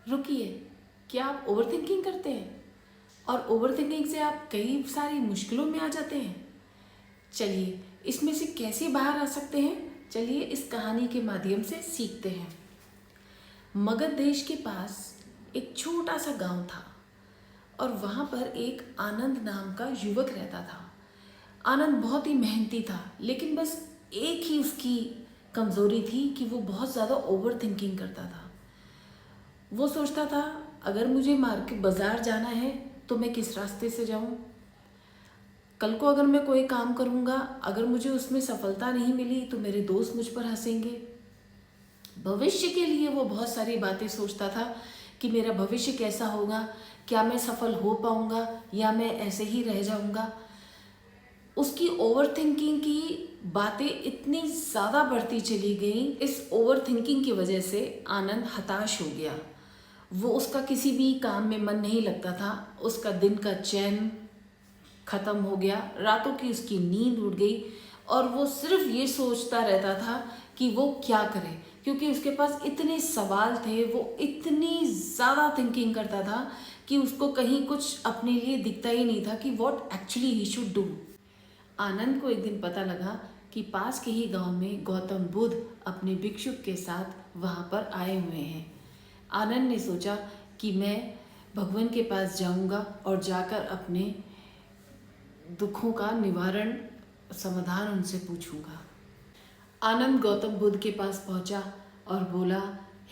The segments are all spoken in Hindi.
रुकिए, क्या आप ओवर थिंकिंग करते हैं और ओवर थिंकिंग से आप कई सारी मुश्किलों में आ जाते हैं? चलिए, इसमें से कैसे बाहर आ सकते हैं, चलिए इस कहानी के माध्यम से सीखते हैं। मगध देश के पास एक छोटा सा गांव था और वहाँ पर एक आनंद नाम का युवक रहता था। आनंद बहुत ही मेहनती था, लेकिन बस एक ही उसकी कमज़ोरी थी कि वो बहुत ज़्यादा ओवर थिंकिंग करता था। वो सोचता था, अगर मुझे मार्केट बाज़ार जाना है तो मैं किस रास्ते से जाऊँ? कल को अगर मैं कोई काम करूँगा, अगर मुझे उसमें सफलता नहीं मिली तो मेरे दोस्त मुझ पर हंसेंगे। भविष्य के लिए वो बहुत सारी बातें सोचता था कि मेरा भविष्य कैसा होगा, क्या मैं सफल हो पाऊँगा या मैं ऐसे ही रह जाऊँगा। उसकी ओवर थिंकिंग की बातें इतनी ज़्यादा बढ़ती चली गई, इस ओवर थिंकिंग की वजह से आनंद हताश हो गया। वो उसका किसी भी काम में मन नहीं लगता था, उसका दिन का चैन खत्म हो गया, रातों की उसकी नींद उड़ गई और वो सिर्फ ये सोचता रहता था कि वो क्या करे, क्योंकि उसके पास इतने सवाल थे, वो इतनी ज़्यादा थिंकिंग करता था कि उसको कहीं कुछ अपने लिए दिखता ही नहीं था कि what actually he should do. Anand को एक दिन पता लगा कि पास के ही गांव में गौतम बुद्ध अपने भिक्षुक के साथ वहां पर आए हुए हैं। आनंद ने सोचा कि मैं भगवान के पास जाऊंगा और जाकर अपने दुखों का निवारण समाधान उनसे पूछूंगा। आनंद गौतम बुद्ध के पास पहुंचा और बोला,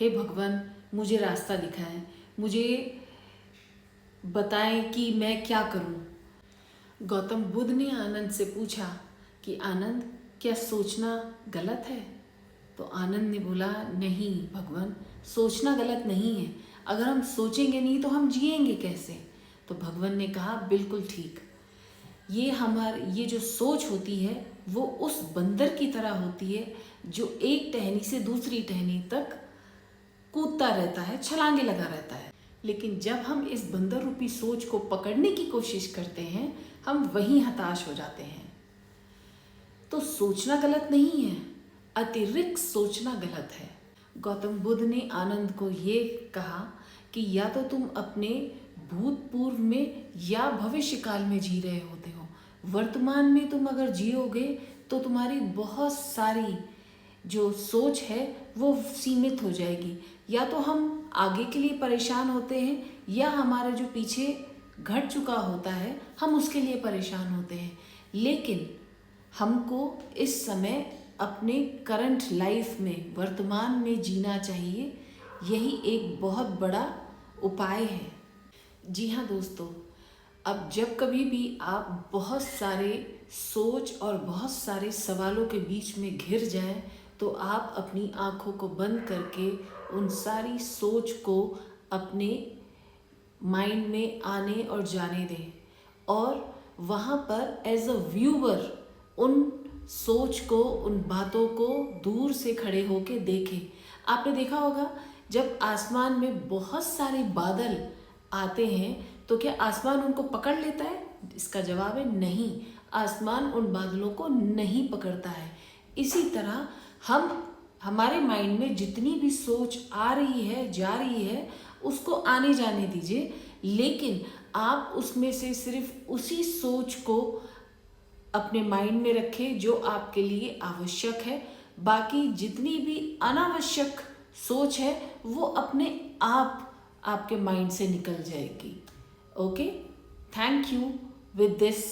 हे भगवान, मुझे रास्ता दिखाएं, मुझे बताएं कि मैं क्या करूं। गौतम बुद्ध ने आनंद से पूछा कि आनंद, क्या सोचना गलत है? तो आनंद ने बोला, नहीं भगवान, सोचना गलत नहीं है, अगर हम सोचेंगे नहीं तो हम जिएंगे कैसे? तो भगवान ने कहा, बिल्कुल ठीक। ये जो सोच होती है वो उस बंदर की तरह होती है जो एक टहनी से दूसरी टहनी तक कूदता रहता है, छलांगे लगा रहता है। लेकिन जब हम इस बंदर रूपी सोच को पकड़ने की कोशिश करते हैं, हम वहीं हताश हो जाते हैं। तो सोचना गलत नहीं है, अतिरिक्त सोचना गलत है। गौतम बुद्ध ने आनंद को ये कहा कि या तो तुम अपने भूतपूर्व में या भविष्य काल में जी रहे होते हो। वर्तमान में तुम अगर जियोगे तो तुम्हारी बहुत सारी जो सोच है वो सीमित हो जाएगी। या तो हम आगे के लिए परेशान होते हैं या हमारा जो पीछे घट चुका होता है हम उसके लिए परेशान होते हैं। लेकिन हमको इस समय अपने करंट लाइफ में, वर्तमान में जीना चाहिए। यही एक बहुत बड़ा उपाय है। जी हाँ दोस्तों, अब जब कभी भी आप बहुत सारे सोच और बहुत सारे सवालों के बीच में घिर जाएं, तो आप अपनी आँखों को बंद करके उन सारी सोच को अपने माइंड में आने और जाने दें और वहाँ पर एज अ व्यूअर उन सोच को, उन बातों को दूर से खड़े होके देखें। आपने देखा होगा जब आसमान में बहुत सारे बादल आते हैं तो क्या आसमान उनको पकड़ लेता है? इसका जवाब है नहीं, आसमान उन बादलों को नहीं पकड़ता है। इसी तरह हमारे माइंड में जितनी भी सोच आ रही है, जा रही है, उसको आने जाने दीजिए, लेकिन आप उसमें से सिर्फ उसी सोच को अपने माइंड में रखें जो आपके लिए आवश्यक है। बाकी जितनी भी अनावश्यक सोच है वो अपने आप आपके माइंड से निकल जाएगी। Okay, thank you. With this